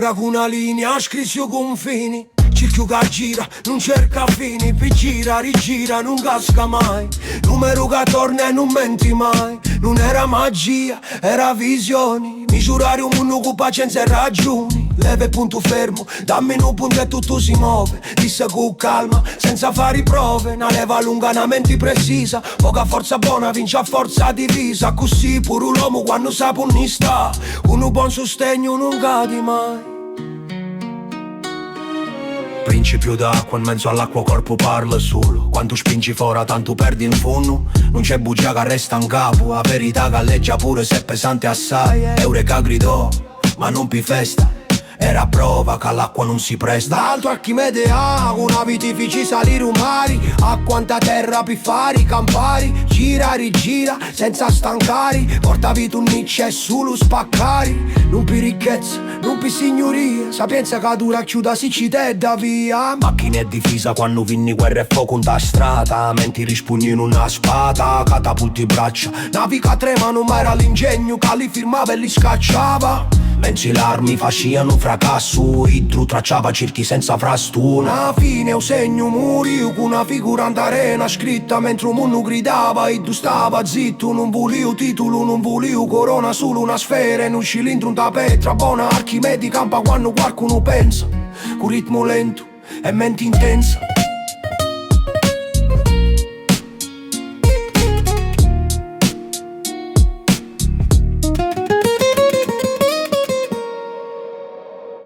terra con una linea, scrisio confini. Cerchio che gira, non cerca fini, poi gira, rigira, non casca mai. Numero che torna e non menti mai. Non era magia, era visioni. Misurare un mondo con pazienza e ragioni. Leve punto fermo, dammi un punto e tutto si muove. Disse con calma, senza fare prove. Una leva lunga, una mente precisa. Poca forza buona vince a forza divisa. Così pure l'uomo quando sa punnista. Con un buon sostegno non cadi mai. Principio d'acqua in mezzo all'acqua corpo parla solo. Quando spingi fuori tanto perdi in fondo. Non c'è bugia che resta in capo. La verità galleggia pure se è pesante assai. Eureka gridò, ma non pi festa. Era prova che all'acqua non si presta. Alto Archimede ha con avitifici salire umari. A quanta terra pi fari campari. Gira rigira senza stancari. Portavi tu Nietzsche e solo spaccari. Non pi ricchezza, non pi signoria. Sapienza che dura chiuda siccità e da via. Macchina e difesa quando vinni guerra e fuoco in ta strada. Menti rispugni in una spada. Catapulti braccia, navi che tremano ma era l'ingegno che li firmava e li scacciava. Mentre le armi facevano fracasso, Idru tracciava cerchi senza frastuna. Alla fine un segno muriu con una figura in arena scritta mentre un mondo gridava. Idru stava zitto, non volevo titolo, non volevo corona, solo una sfera in un cilindro, un tapetra. Buona Archimede campa quando qualcuno pensa, con ritmo lento e mente intensa.